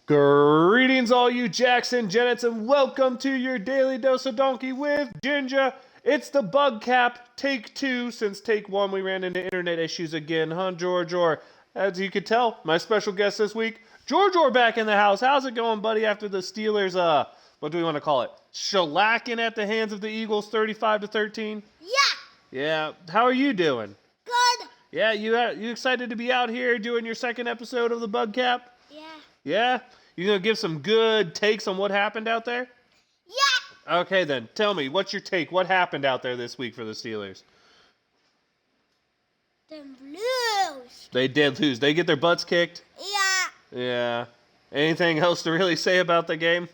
Greetings, all you Jackson Jennets, and welcome to your Daily Dose of Donkey with Ginger. It's the BugCap, take 2. Since take 1, we ran into internet issues again, huh, George? Or, as you could tell, my special guest this week, George, back in the house. How's it going, buddy, after the Steelers, what do we want to call it? Shellacking at the hands of the Eagles, 35-13? Yeah. Yeah. How are you doing? Good. Yeah, you excited to be out here doing your second episode of the BugCap? Yeah. Yeah? You gonna give some good takes on what happened out there? Yeah. Okay then, tell me, what's your take? What happened out there this week for the Steelers? The Blues. They did lose. They get their butts kicked? Yeah. Yeah. Anything else to really say about the game?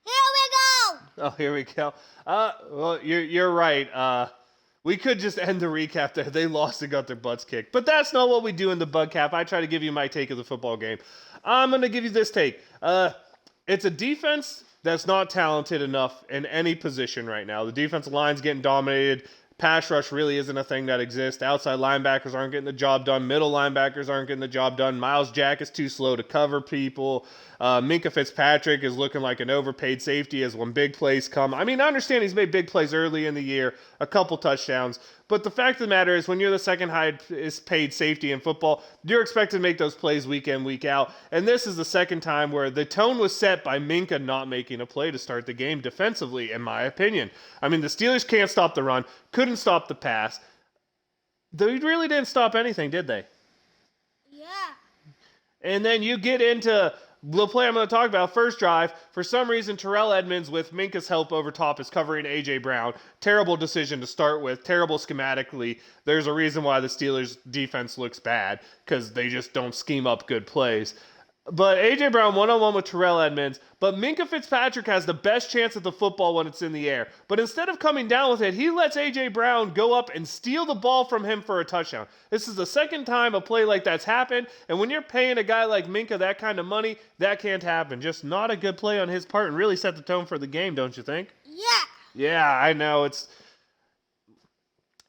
Here we go. Oh, here we go. Well, you're right. We could just end the recap there. They lost and got their butts kicked. But that's not what we do in the BugCap. I try to give you my take of the football game. I'm going to give you this take. It's a defense that's not talented enough in any position right now. The defensive line's getting dominated. Pass rush really isn't a thing that exists. Outside linebackers aren't getting the job done. Middle linebackers aren't getting the job done. Miles Jack is too slow to cover people. Minkah Fitzpatrick is looking like an overpaid safety as when big plays come. I mean, I understand he's made big plays early in the year, a couple touchdowns. But the fact of the matter is when you're the second highest paid safety in football, you're expected to make those plays week in, week out. And this is the second time where the tone was set by Minkah not making a play to start the game defensively, in my opinion. I mean, the Steelers can't stop the run, couldn't stop the pass. They really didn't stop anything, did they? Yeah. And then you get into the play I'm going to talk about, first drive. For some reason, Terrell Edmunds, with Minkah's help over top, is covering A.J. Brown. Terrible decision to start with. Terrible schematically. There's a reason why the Steelers' defense looks bad, because they just don't scheme up good plays. But A.J. Brown one-on-one with Terrell Edmunds. But Minkah Fitzpatrick has the best chance at the football when it's in the air. But instead of coming down with it, he lets A.J. Brown go up and steal the ball from him for a touchdown. This is the second time a play like that's happened. And when you're paying a guy like Minkah that kind of money, that can't happen. Just not a good play on his part and really set the tone for the game, don't you think? Yeah. Yeah, I know.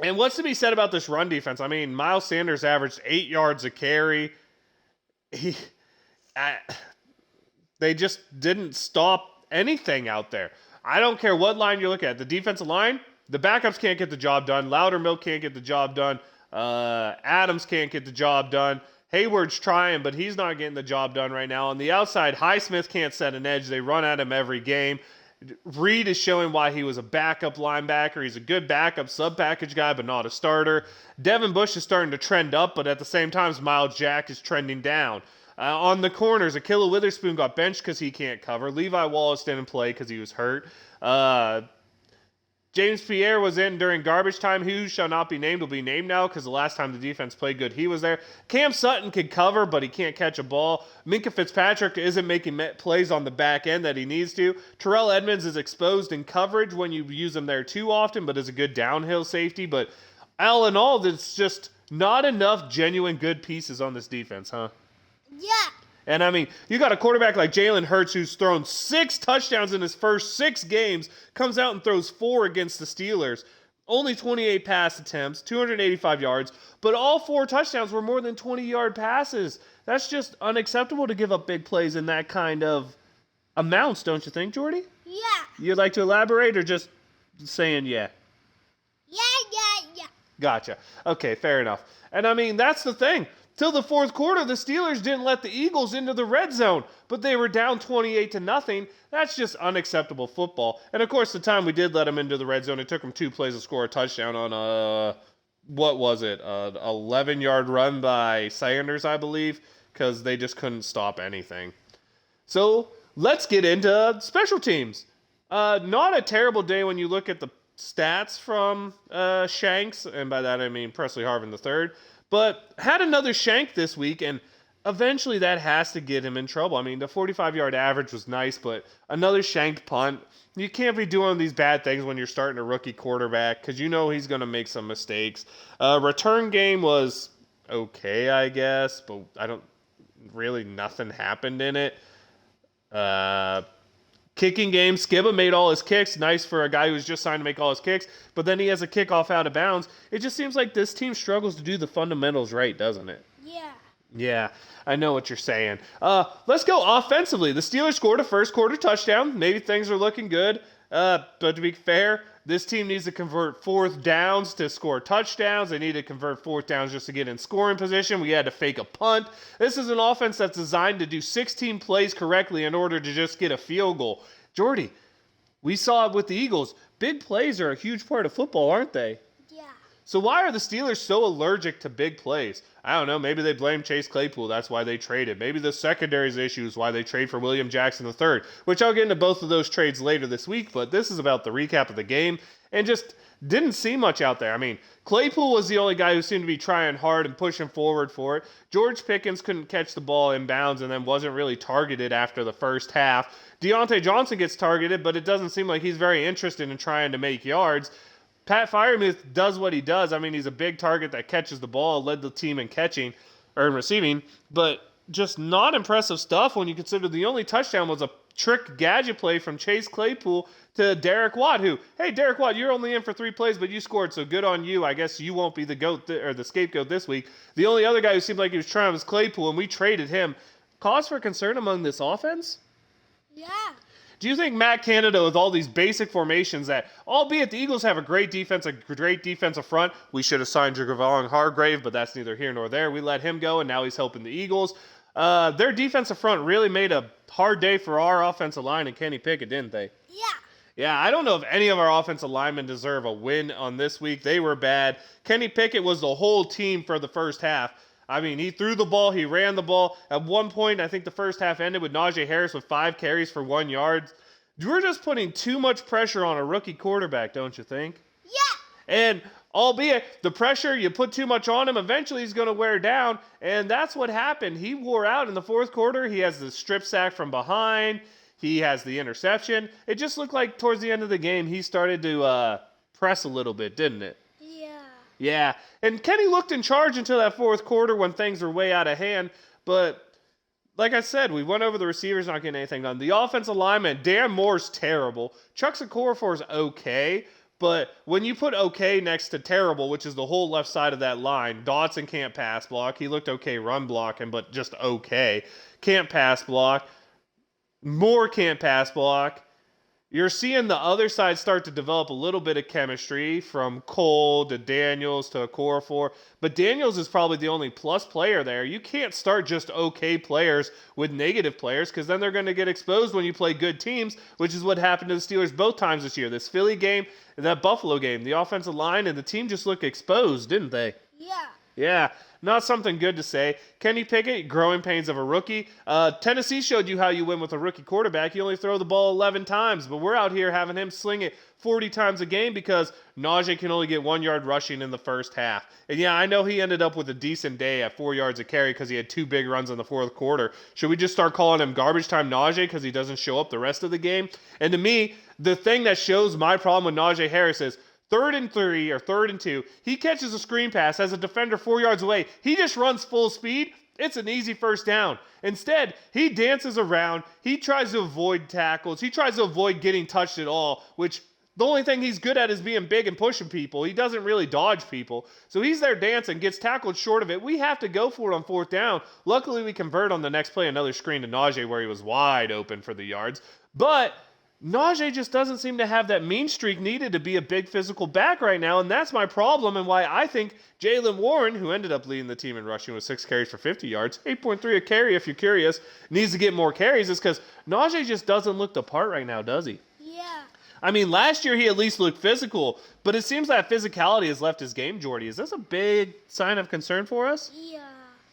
And what's to be said about this run defense? I mean, Miles Sanders averaged 8 yards a carry. They just didn't stop anything out there. I don't care what line you look at. The defensive line, the backups can't get the job done. Loudermilk can't get the job done. Adams can't get the job done. Hayward's trying, but he's not getting the job done right now. On the outside, Highsmith can't set an edge. They run at him every game. Reed is showing why he was a backup linebacker. He's a good backup sub-package guy, but not a starter. Devin Bush is starting to trend up, but at the same time, Miles Jack is trending down. On the corners, Akilla Witherspoon got benched because he can't cover. Levi Wallace didn't play because he was hurt. James Pierre was in during garbage time. Who shall not be named will be named now because the last time the defense played good, he was there. Cam Sutton can cover, but he can't catch a ball. Minkah Fitzpatrick isn't making plays on the back end that he needs to. Terrell Edmunds is exposed in coverage when you use him there too often, but is a good downhill safety. But all in all, there's just not enough genuine good pieces on this defense, huh? Yeah. And I mean, you got a quarterback like Jalen Hurts who's thrown 6 touchdowns in his first 6 games, comes out and throws 4 against the Steelers. Only 28 pass attempts, 285 yards, but all 4 touchdowns were more than 20-yard passes. That's just unacceptable to give up big plays in that kind of amounts, don't you think, Jordy? Yeah. You'd like to elaborate or just saying yeah? Yeah. Gotcha. Okay, fair enough. And I mean, that's the thing. Till the fourth quarter, the Steelers didn't let the Eagles into the red zone, but they were down 28-0. That's just unacceptable football. And of course, the time we did let them into the red zone, it took them 2 plays to score a touchdown on what was it? 11-yard run by Sanders, I believe, because they just couldn't stop anything. So let's get into special teams. Not a terrible day when you look at the stats from Shanks, and by that I mean Presley Harvin III. But had another shank this week, and eventually that has to get him in trouble. I mean, the 45-yard average was nice, but another shanked punt. You can't be doing these bad things when you're starting a rookie quarterback because you know he's going to make some mistakes. Return game was okay, I guess, but nothing happened in it. Kicking game, Skibba made all his kicks. Nice for a guy who's just signed to make all his kicks. But then he has a kickoff out of bounds. It just seems like this team struggles to do the fundamentals right, doesn't it? Yeah. Yeah, I know what you're saying. Let's go offensively. The Steelers scored a first quarter touchdown. Maybe things are looking good. But to be fair, this team needs to convert fourth downs to score touchdowns. They need to convert fourth downs just to get in scoring position. We had to fake a punt. This is an offense that's designed to do 16 plays correctly in order to just get a field goal. Jordy, we saw it with the Eagles. Big plays are a huge part of football, aren't they? Yeah. So why are the Steelers so allergic to big plays? I don't know. Maybe they blame Chase Claypool. That's why they traded. Maybe the secondary's issue is why they trade for William Jackson III, which I'll get into both of those trades later this week, but this is about the recap of the game, and just didn't see much out there. I mean, Claypool was the only guy who seemed to be trying hard and pushing forward for it. George Pickens couldn't catch the ball in bounds and then wasn't really targeted after the first half. Deontay Johnson gets targeted, but it doesn't seem like he's very interested in trying to make yards. Pat Freiermuth does what he does. I mean, he's a big target that catches the ball, led the team in catching or in receiving, but just not impressive stuff when you consider the only touchdown was a trick gadget play from Chase Claypool to Derek Watt, who, hey, Derek Watt, you're only in for 3 plays, but you scored, so good on you. I guess you won't be the goat or the scapegoat this week. The only other guy who seemed like he was trying was Claypool, and we traded him. Cause for concern among this offense? Yeah. Do you think Matt Canada, with all these basic formations that, albeit the Eagles have a great defense, a great defensive front, we should have signed Javon Hargrave, but that's neither here nor there. We let him go, and now he's helping the Eagles. Their defensive front really made a hard day for our offensive line and Kenny Pickett, didn't they? Yeah. Yeah, I don't know if any of our offensive linemen deserve a win on this week. They were bad. Kenny Pickett was the whole team for the first half. I mean, he threw the ball, he ran the ball. At one point, I think the first half ended with Najee Harris with 5 carries for 1 yard. We're just putting too much pressure on a rookie quarterback, don't you think? Yeah. And albeit the pressure, you put too much on him, eventually he's going to wear down. And that's what happened. He wore out in the fourth quarter. He has the strip sack from behind. He has the interception. It just looked like towards the end of the game, he started to press a little bit, didn't it? Yeah. Yeah, and Kenny looked in charge until that fourth quarter when things were way out of hand. But like I said, we went over the receivers not getting anything done. The offensive lineman, Dan Moore's terrible. Chuck Okorafor's okay. But when you put okay next to terrible, which is the whole left side of that line, Dotson can't pass block. He looked okay run blocking, but just okay. Can't pass block. Moore can't pass block. You're seeing the other side start to develop a little bit of chemistry from Cole to Daniels to Okorafor. But Daniels is probably the only plus player there. You can't start just okay players with negative players because then they're going to get exposed when you play good teams, which is what happened to the Steelers both times this year. This Philly game and that Buffalo game. The offensive line and the team just looked exposed, didn't they? Yeah. Yeah, not something good to say. Kenny Pickett, growing pains of a rookie. Tennessee showed you how you win with a rookie quarterback. You only throw the ball 11 times, but we're out here having him sling it 40 times a game because Najee can only get 1 yard rushing in the first half. And yeah, I know he ended up with a decent day at 4 yards a carry because he had 2 big runs in the fourth quarter. Should we just start calling him garbage time Najee because he doesn't show up the rest of the game? And to me, the thing that shows my problem with Najee Harris is 3rd and 3 or 3rd and 2. He catches a screen pass as a defender 4 yards away. He just runs full speed. It's an easy first down. Instead, he dances around. He tries to avoid tackles. He tries to avoid getting touched at all, which the only thing he's good at is being big and pushing people. He doesn't really dodge people. So he's there dancing, gets tackled short of it. We have to go for it on 4th down. Luckily, we convert on the next play, another screen to Najee where he was wide open for the yards. But Najee just doesn't seem to have that mean streak needed to be a big physical back right now, and that's my problem and why I think Jaylen Warren, who ended up leading the team in rushing with 6 carries for 50 yards, 8.3 a carry if you're curious, needs to get more carries is because Najee just doesn't look the part right now, does he? Yeah. I mean, last year he at least looked physical, but it seems that physicality has left his game, Jordy. Is this a big sign of concern for us? Yeah.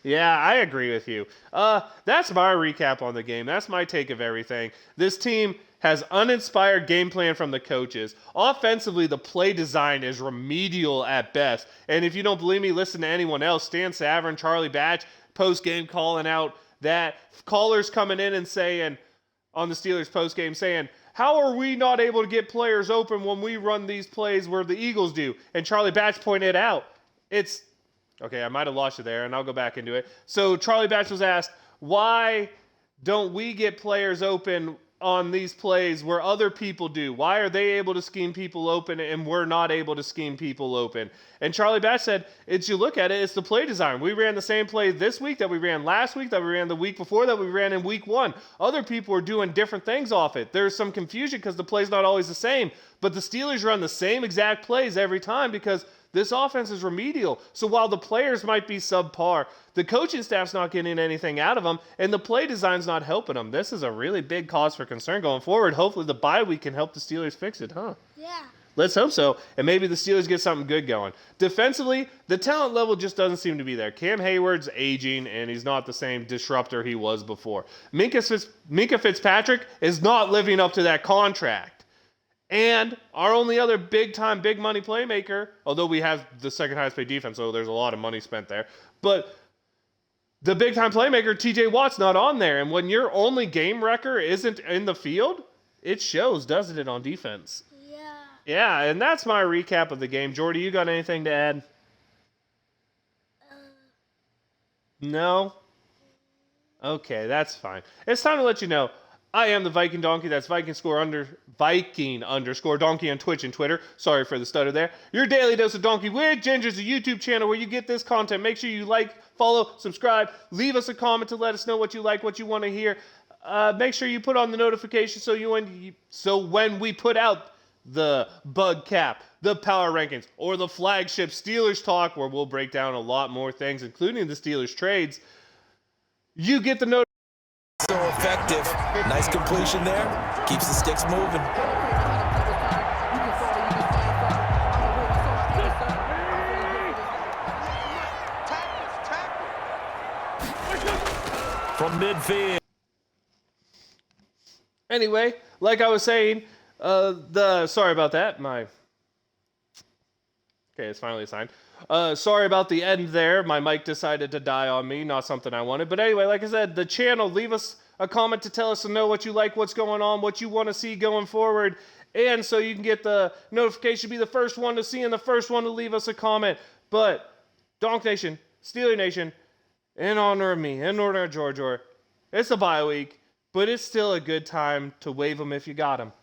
Yeah, I agree with you. That's my recap on the game. That's my take of everything. This team has uninspired game plan from the coaches. Offensively, the play design is remedial at best. And if you don't believe me, listen to anyone else. Stan Savran, Charlie Batch, post-game calling out that. Callers coming in and saying, on the Steelers post-game, saying, how are we not able to get players open when we run these plays where the Eagles do? And Charlie Batch pointed out, okay, I might have lost you there, and I'll go back into it. So Charlie Batch was asked, why don't we get players open on these plays where other people do? Why are they able to scheme people open and we're not able to scheme people open? And Charlie Batch said, as you look at it, it's the play design. We ran the same play this week that we ran last week, that we ran the week before, that we ran in week 1. Other people are doing different things off it. There's some confusion because the play's not always the same. But the Steelers run the same exact plays every time because this offense is remedial. So while the players might be subpar, the coaching staff's not getting anything out of them, and the play design's not helping them. This is a really big cause for concern going forward. Hopefully the bye week can help the Steelers fix it, huh? Yeah. Let's hope so, and maybe the Steelers get something good going. Defensively, the talent level just doesn't seem to be there. Cam Hayward's aging, and he's not the same disruptor he was before. Minka Fitzpatrick is not living up to that contract. And our only other big-time, big-money playmaker, although we have the second highest paid defense, so there's a lot of money spent there, but the big-time playmaker, T.J. Watt's not on there. And when your only game wrecker isn't in the field, it shows, doesn't it, on defense? Yeah. Yeah, and that's my recap of the game. Jordy, you got anything to add? No? Okay, that's fine. It's time to let you know, I am the Viking Donkey. That's Viking underscore Donkey on Twitch and Twitter. Sorry for the stutter there. Your daily dose of Donkey with Ginger is a YouTube channel where you get this content. Make sure you like, follow, subscribe, leave us a comment to let us know what you like, what you want to hear. Make sure you put on the notification so when we put out the BugCap, the Power Rankings, or the flagship Steelers Talk, where we'll break down a lot more things, including the Steelers trades, you get the notification. So effective. Nice completion there. Keeps the sticks moving. From midfield. Anyway, like I was saying, sorry about that. Okay, it's finally assigned. Sorry about the end there. My mic decided to die on me. Not something I wanted. But anyway, like I said, the channel, leave us a comment to tell us to know what you like, what's going on, what you want to see going forward. And so you can get the notification, be the first one to see and the first one to leave us a comment. But Donk Nation, Steeler Nation, in honor of me, in honor of George, it's a bye week, but it's still a good time to wave them if you got them.